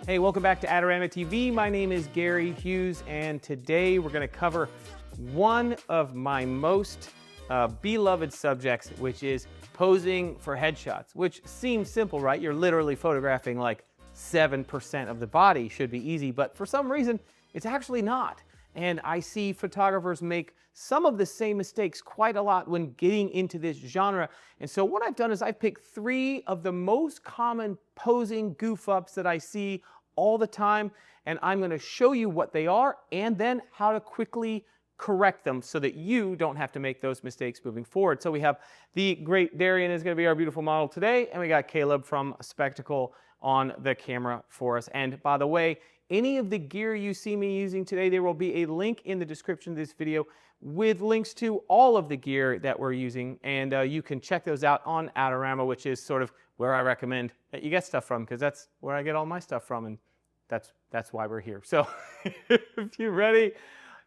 Hey, welcome back to Adorama TV. My name is Gary Hughes, and today we're going to cover one of my most beloved subjects, which is posing for headshots, which seems simple, right? You're literally photographing like 7% of the body, should be easy, but for some reason, it's actually not. And I see photographers make some of the same mistakes quite a lot when getting into this genre. And so what I've done is I've picked 3 of the most common posing goof-ups that I see all the time, and I'm going to show you what they are and then how to quickly correct them so that you don't have to make those mistakes moving forward. So we have the great Darian is going to be our beautiful model today, and we got Caleb from Spectacle on the camera for us. And by the way, any of the gear you see me using today, there will be a link in the description of this video with links to all of the gear that we're using, and you can check those out on Adorama, which is sort of where I recommend that you get stuff from, because that's where I get all my stuff from, and that's why we're here. So if you're ready,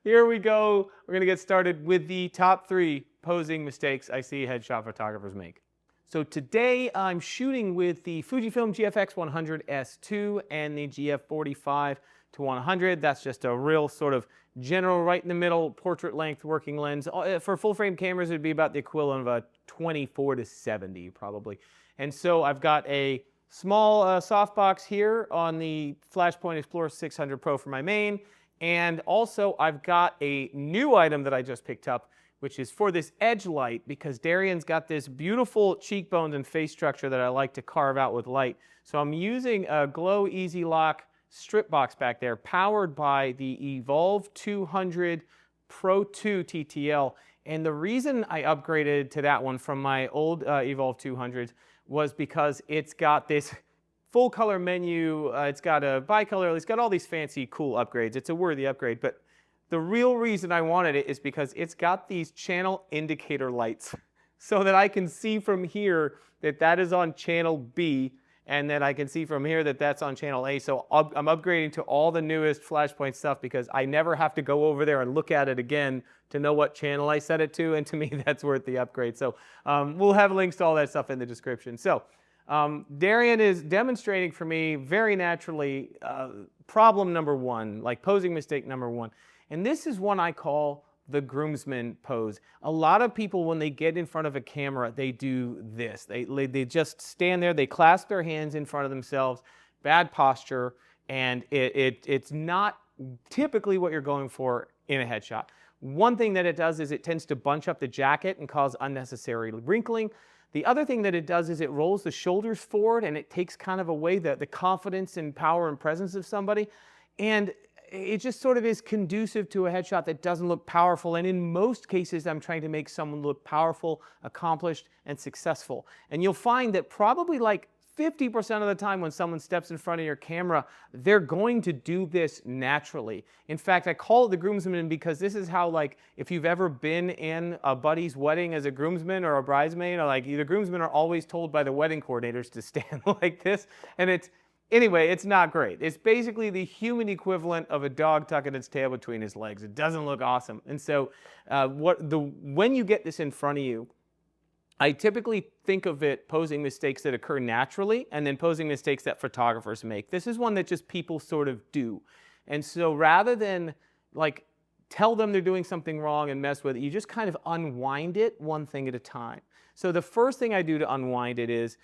here we go. We're going to get started with the top 3 posing mistakes I see headshot photographers make. So today I'm shooting with the Fujifilm GFX 100S2 and the GF45 to 100. That's just a real sort of general right in the middle portrait length working lens. For full frame cameras, it'd be about the equivalent of a 24 to 70 probably. And so I've got a small softbox here on the Flashpoint Explorer 600 Pro for my main. And also I've got a new item that I just picked up, which is for this edge light, because Darian's got this beautiful cheekbones and face structure that I like to carve out with light. So I'm using a Glow Easy Lock strip box back there, powered by the Evolve 200 Pro 2 TTL. And the reason I upgraded to that one from my old Evolve 200s was because it's got this full color menu, it's got a bicolor, it's got all these fancy cool upgrades. It's a worthy upgrade, but the real reason I wanted it is because it's got these channel indicator lights so that I can see from here that that is on channel B, and then I can see from here that that's on channel A. So I'm upgrading to all the newest Flashpoint stuff because I never have to go over there and look at it again to know what channel I set it to, and to me that's worth the upgrade. So we'll have links to all that stuff in the description. So Darian is demonstrating for me very naturally problem number 1, like posing mistake number 1. And this is one I call the groomsman pose. A lot of people, when they get in front of a camera, they do this. They just stand there, they clasp their hands in front of themselves, bad posture, and it's not typically what you're going for in a headshot. One thing that it does is it tends to bunch up the jacket and cause unnecessary wrinkling. The other thing that it does is it rolls the shoulders forward and it takes kind of away the confidence and power and presence of somebody. And it just sort of is conducive to a headshot that doesn't look powerful. And in most cases, I'm trying to make someone look powerful, accomplished, and successful. And you'll find that probably like 50% of the time when someone steps in front of your camera, they're going to do this naturally. In fact, I call it the groomsman because this is how, like, if you've ever been in a buddy's wedding as a groomsman or a bridesmaid, or like, the groomsmen are always told by the wedding coordinators to stand like this. And anyway, it's not great. It's basically the human equivalent of a dog tucking its tail between his legs. It doesn't look awesome. And so when you get this in front of you, I typically think of it posing mistakes that occur naturally and then posing mistakes that photographers make. This is one that just people sort of do. And so rather than like tell them they're doing something wrong and mess with it, you just kind of unwind it one thing at a time. So the first thing I do to unwind it is,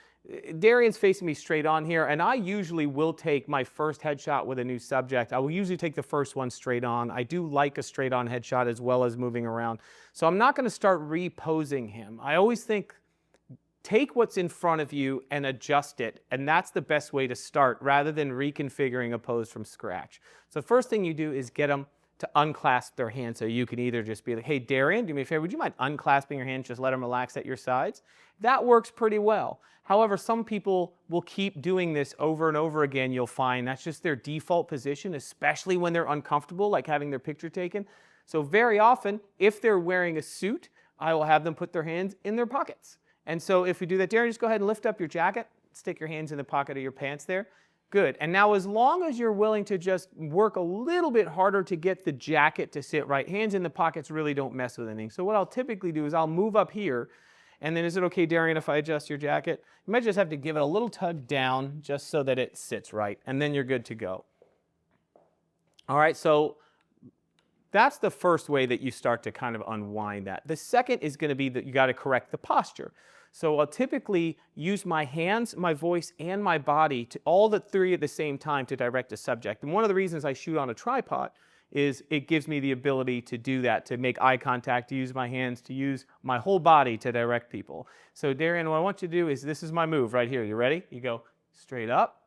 Darian's facing me straight on here, and I usually will take my first headshot with a new subject. I will usually take the first one straight on. I do like a straight on headshot as well as moving around. So I'm not going to start reposing him. I always think, take what's in front of you and adjust it, and that's the best way to start rather than reconfiguring a pose from scratch. So the first thing you do is get them to unclasp their hands. So you can either just be like, hey, Darian, do me a favor, would you mind unclasping your hands, just let them relax at your sides? That works pretty well. However, some people will keep doing this over and over again. You'll find that's just their default position, especially when they're uncomfortable, like having their picture taken. So very often, if they're wearing a suit, I will have them put their hands in their pockets. And so if we do that, Darian, just go ahead and lift up your jacket, stick your hands in the pocket of your pants there. Good. And now as long as you're willing to just work a little bit harder to get the jacket to sit right, hands in the pockets really don't mess with anything. So what I'll typically do is I'll move up here And then is it okay, Darian, if I adjust your jacket? You might just have to give it a little tug down just so that it sits right, and then you're good to go. All right, so that's the first way that you start to kind of unwind that. The second is going to be that you got to correct the posture. So I'll typically use my hands, my voice, and my body, to all the three at the same time, to direct a subject. And one of the reasons I shoot on a tripod is it gives me the ability to do that, to make eye contact, to use my hands, to use my whole body to direct people. So Darian, what I want you to do is, this is my move right here. You ready? You go straight up.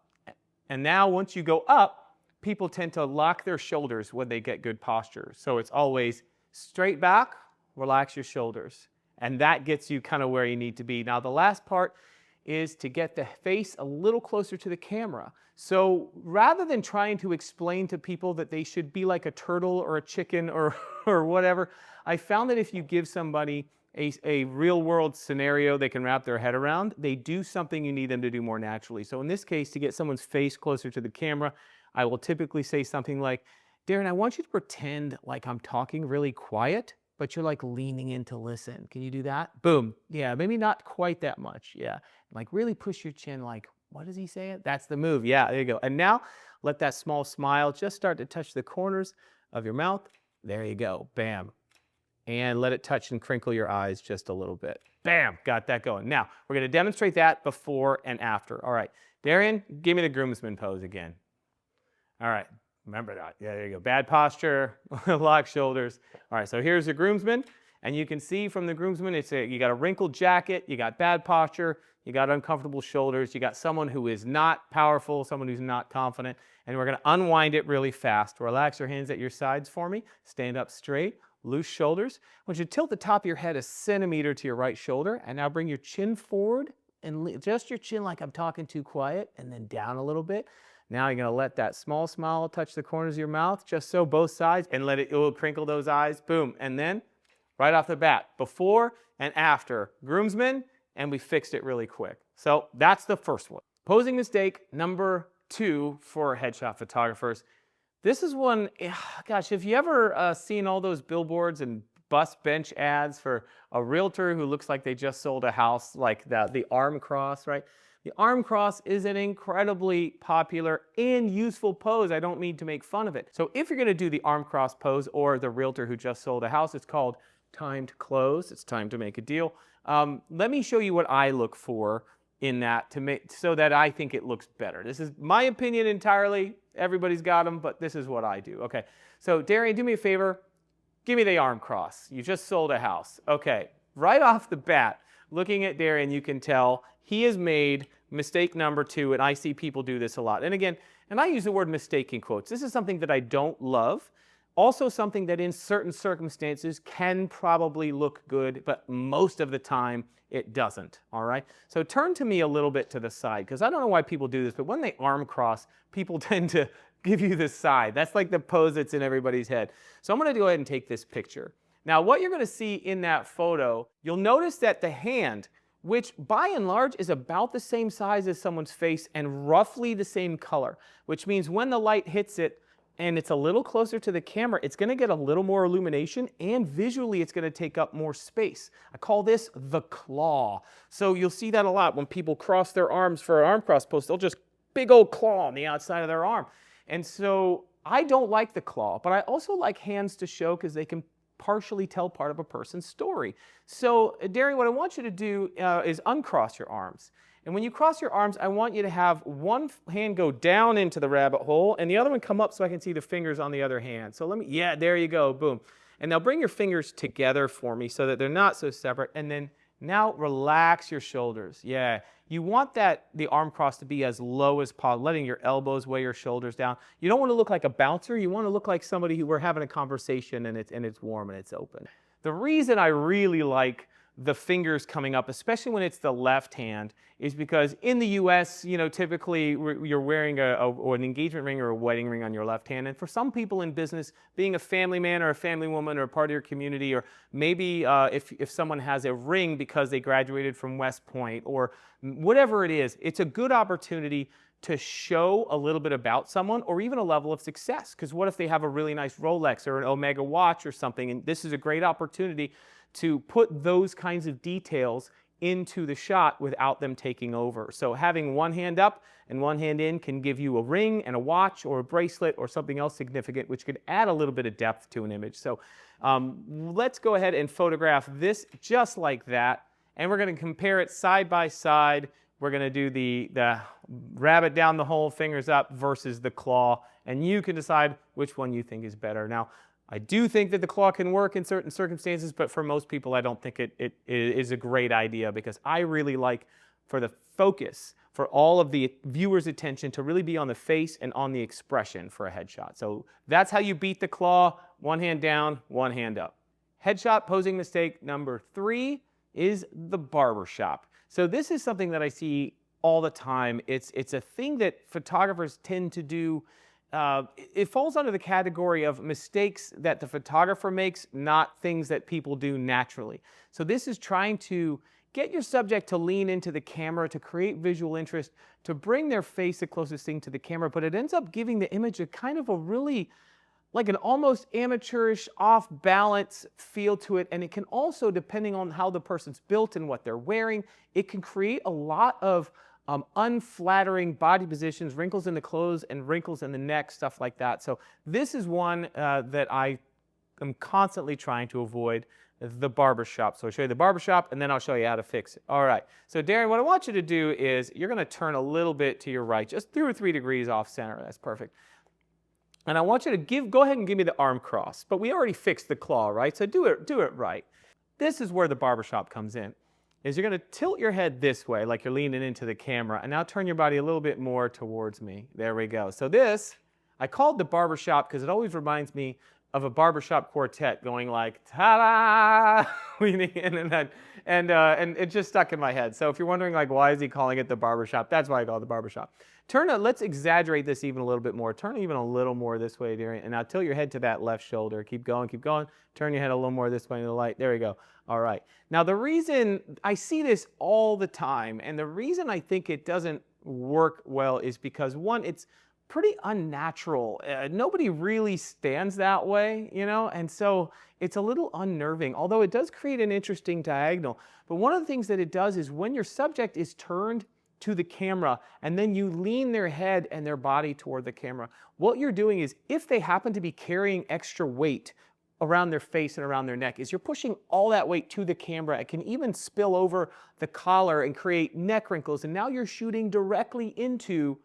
And now once you go up, people tend to lock their shoulders when they get good posture. So it's always straight back, relax your shoulders. And that gets you kind of where you need to be. Now the last part is to get the face a little closer to the camera. So rather than trying to explain to people that they should be like a turtle or a chicken or whatever, I found that if you give somebody a real world scenario they can wrap their head around, they do something you need them to do more naturally. So in this case, to get someone's face closer to the camera, I will typically say something like, Darren, I want you to pretend like I'm talking really quiet, but you're like leaning in to listen. Can you do that? Boom. Yeah, maybe not quite that much. Yeah. Like really push your chin like, what does he say? That's the move. Yeah, there you go. And now let that small smile just start to touch the corners of your mouth. There you go. Bam. And let it touch and crinkle your eyes just a little bit. Bam. Got that going. Now, we're going to demonstrate that before and after. All right. Darian, give me the groomsman pose again. All right. Remember that. Yeah, there you go. Bad posture, lock shoulders. All right, so here's the groomsman. And you can see from the groomsman, you got a wrinkled jacket, you got bad posture, you got uncomfortable shoulders, you got someone who is not powerful, someone who's not confident. And we're going to unwind it really fast. Relax your hands at your sides for me. Stand up straight, loose shoulders. I want you to tilt the top of your head a centimeter to your right shoulder. And now bring your chin forward and adjust your chin like I'm talking too quiet, and then down a little bit. Now you're going to let that small smile touch the corners of your mouth, just so, both sides, and it will crinkle those eyes. Boom. And then right off the bat, before and after groomsmen, and we fixed it really quick. So that's the first one. Posing mistake number 2 for headshot photographers. This is one, gosh, have you ever seen all those billboards and bus bench ads for a realtor who looks like they just sold a house, like the arm cross, right? The arm cross is an incredibly popular and useful pose. I don't mean to make fun of it. So if you're going to do the arm cross pose or the realtor who just sold a house, it's called timed close. It's time to make a deal. Let me show you what I look for in that so that I think it looks better. This is my opinion entirely. Everybody's got them, but this is what I do. Okay, so Darian, do me a favor. Give me the arm cross. You just sold a house. Okay, right off the bat, looking at Darian, you can tell he has made mistake number 2, and I see people do this a lot. And again, and I use the word mistake in quotes. This is something that I don't love. Also something that in certain circumstances can probably look good, but most of the time it doesn't, all right? So turn to me a little bit to the side, because I don't know why people do this, but when they arm cross, people tend to give you the side. That's like the pose that's in everybody's head. So I'm going to go ahead and take this picture. Now what you're going to see in that photo, you'll notice that the hand, which by and large is about the same size as someone's face and roughly the same color, which means when the light hits it and it's a little closer to the camera, it's going to get a little more illumination, and visually it's going to take up more space. I call this the claw. So you'll see that a lot when people cross their arms for an arm cross pose. They'll just big old claw on the outside of their arm. And so I don't like the claw, but I also like hands to show because they can partially tell part of a person's story. So Darian, what I want you to do is uncross your arms. And when you cross your arms, I want you to have one hand go down into the rabbit hole and the other one come up so I can see the fingers on the other hand. So yeah, there you go, boom. And now bring your fingers together for me so that they're not so separate. And then now relax your shoulders. Yeah, you want the arm cross to be as low as possible, letting your elbows weigh your shoulders down. You don't want to look like a bouncer. You want to look like somebody who we're having a conversation and it's warm and it's open. The reason I really like the fingers coming up, especially when it's the left hand, is because in the US, you know, typically you're wearing an engagement ring or a wedding ring on your left hand. And for some people in business, being a family man or a family woman or a part of your community, or maybe if someone has a ring because they graduated from West Point or whatever it is, it's a good opportunity to show a little bit about someone or even a level of success. Because what if they have a really nice Rolex or an Omega watch or something? And this is a great opportunity to put those kinds of details into the shot without them taking over. So having one hand up and one hand in can give you a ring and a watch or a bracelet or something else significant, which could add a little bit of depth to an image. So let's go ahead and photograph this just like that. And we're going to compare it side by side. We're going to do the rabbit down the hole, fingers up versus the claw. And you can decide which one you think is better. Now, I do think that the claw can work in certain circumstances, but for most people, I don't think it is a great idea, because I really like for the focus, for all of the viewer's attention to really be on the face and on the expression for a headshot. So that's how you beat the claw: one hand down, one hand up. Headshot posing mistake number 3 is the barbershop. So this is something that I see all the time. It's a thing that photographers tend to do. It falls under the category of mistakes that the photographer makes, not things that people do naturally. So this is trying to get your subject to lean into the camera, to create visual interest, to bring their face the closest thing to the camera, but it ends up giving the image a kind of a really, like an almost amateurish, off-balance feel to it. And it can also, depending on how the person's built and what they're wearing, it can create a lot of unflattering body positions, wrinkles in the clothes and wrinkles in the neck, stuff like that. So this is one that I am constantly trying to avoid, the barbershop. So I'll show you the barbershop and then I'll show you how to fix it. All right, so Darren, what I want you to do is you're going to turn a little bit to your right, just 2 or 3 degrees off center. That's perfect. And I want you to go ahead and give me the arm cross. But we already fixed the claw, right? So do it right. This is where the barbershop comes in. Is you're going to tilt your head this way, like you're leaning into the camera, and now turn your body a little bit more towards me. There we go. So this, I called the barbershop because it always reminds me of a barbershop quartet going like, ta-da, leaning in, and it just stuck in my head. So if you're wondering, like, why is he calling it the barbershop, that's why I call it the barbershop. Let's exaggerate this even a little bit more. Turn even a little more this way, Darren, and now tilt your head to that left shoulder. Keep going, keep going. Turn your head a little more this way in the light. There we go. All right. Now, the reason I see this all the time, and the reason I think it doesn't work well, is because, one, it's pretty unnatural. Nobody really stands that way, you know, and so it's a little unnerving, although it does create an interesting diagonal. But one of the things that it does is when your subject is turned to the camera and then you lean their head and their body toward the camera, what you're doing is, if they happen to be carrying extra weight around their face and around their neck, is you're pushing all that weight to the camera. It can even spill over the collar and create neck wrinkles, and now you're shooting directly into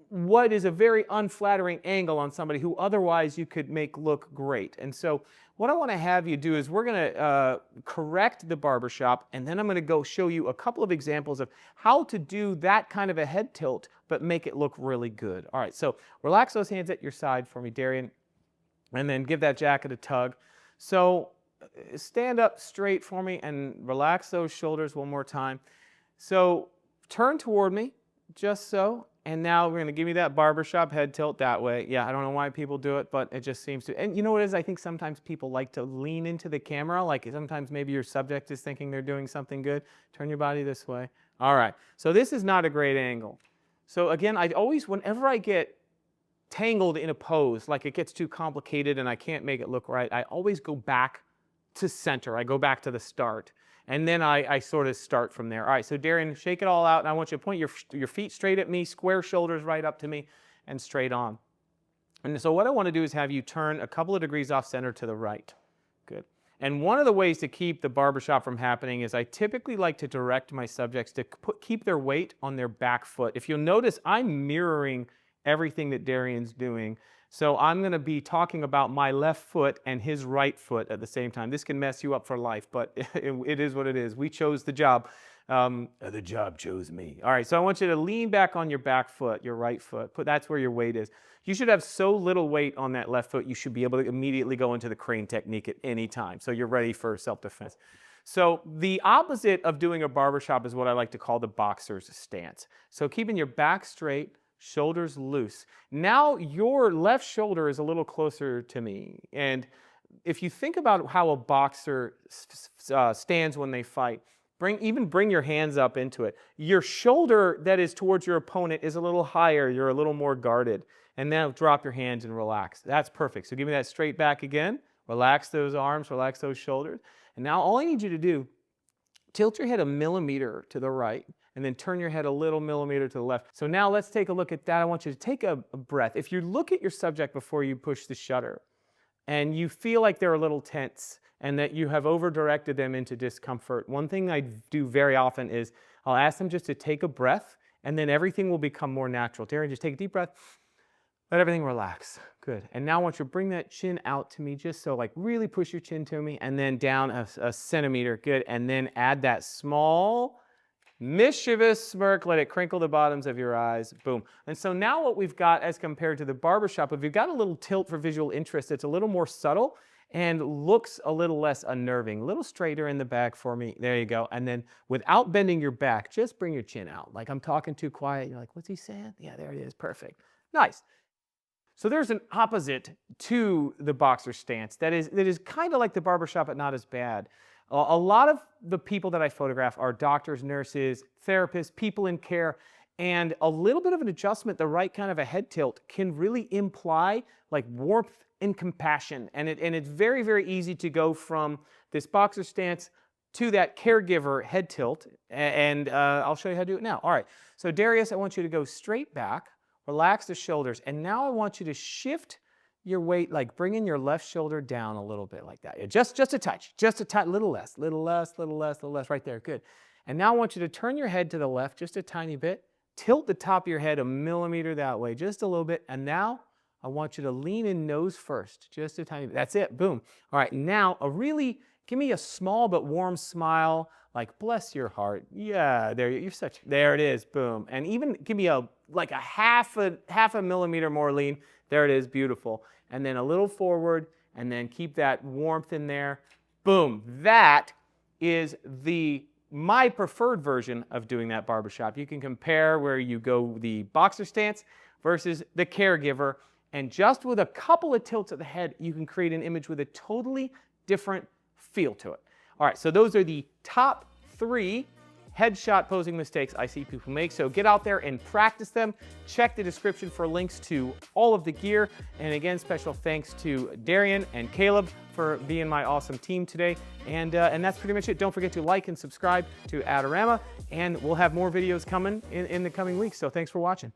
what is a very unflattering angle on somebody who otherwise you could make look great. And so what I want to have you do is we're going to correct the barbershop, and then I'm going to go show you a couple of examples of how to do that kind of a head tilt but make it look really good. All right, so relax those hands at your side for me, Darian, and then give that jacket a tug. So stand up straight for me and relax those shoulders one more time. So turn toward me, just so. And now we're going to give me that barbershop head tilt that way. Yeah, I don't know why people do it, but it just seems to. And you know what it is? I think sometimes people like to lean into the camera. Like sometimes maybe your subject is thinking they're doing something good. Turn your body this way. All right. So this is not a great angle. So again, I always, whenever I get tangled in a pose, like it gets too complicated and I can't make it look right, I always go back to center. I go back to the start. And then I sort of start from there. All right, so Darren, shake it all out, and I want you to point your feet straight at me, square shoulders right up to me, and straight on. And so what I want to do is have you turn a couple of degrees off center to the right. Good. And one of the ways to keep the barbershop from happening is I typically like to direct my subjects to keep their weight on their back foot. If you'll notice, I'm mirroring everything that Darian's doing. So I'm going to be talking about my left foot and his right foot at the same time. This can mess you up for life, but it is what it is. We chose the job. The job chose me. All right, so I want you to lean back on your back foot, your right foot. That's where your weight is. You should have so little weight on that left foot, you should be able to immediately go into the crane technique at any time. So you're ready for self-defense. So the opposite of doing a barbershop is what I like to call the boxer's stance. So keeping your back straight, shoulders loose. Now your left shoulder is a little closer to me. And if you think about how a boxer stands when they fight, bring your hands up into it. Your shoulder that is towards your opponent is a little higher. You're a little more guarded. And now drop your hands and relax. That's perfect. So give me that straight back again. Relax those arms, relax those shoulders. And now all I need you to do, tilt your head a millimeter to the right, and then turn your head a little millimeter to the left. So now let's take a look at that. I want you to take a breath. If you look at your subject before you push the shutter, and you feel like they're a little tense and that you have over-directed them into discomfort, one thing I do very often is I'll ask them just to take a breath, and then everything will become more natural. Darren, just take a deep breath. Let everything relax. Good. And now I want you to bring that chin out to me, just so, like, really push your chin to me, and then down a centimeter. Good. And then add that small, mischievous smirk. Let it crinkle the bottoms of your eyes. Boom. And so now what we've got as compared to the barbershop, if you've got a little tilt for visual interest, it's a little more subtle and looks a little less unnerving. A little straighter in the back for me. There you go. And then without bending your back, just bring your chin out. Like I'm talking too quiet. You're like, what's he saying? Yeah, there it is. Perfect. Nice. So there's an opposite to the boxer stance that is kind of like the barbershop, but not as bad. A lot of the people that I photograph are doctors, nurses, therapists, people in care, and a little bit of an adjustment, the right kind of a head tilt, can really imply like warmth and compassion. And it's very, very easy to go from this boxer stance to that caregiver head tilt. And I'll show you how to do it now. All right. So Darius, I want you to go straight back. Relax the shoulders, and now I want you to shift your weight, like bringing your left shoulder down a little bit like that. Yeah, just a touch, little less, right there, good. And now I want you to turn your head to the left just a tiny bit, tilt the top of your head a millimeter that way, just a little bit, and now I want you to lean in nose first, just a tiny bit. That's it, boom. All right, now give me a small but warm smile, like bless your heart. Yeah, there it is, boom. And even give me a half a millimeter more lean. There it is, beautiful. And then a little forward, and then keep that warmth in there. Boom. That is my preferred version of doing that barbershop. You can compare where you go the boxer stance versus the caregiver, and just with a couple of tilts of the head, you can create an image with a totally different feel to it. All right, so those are the top 3 headshot posing mistakes I see people make. So get out there and practice them. Check the description for links to all of the gear. And again, special thanks to Darian and Caleb for being my awesome team today. And that's pretty much it. Don't forget to like and subscribe to Adorama, and we'll have more videos coming in the coming weeks. So thanks for watching.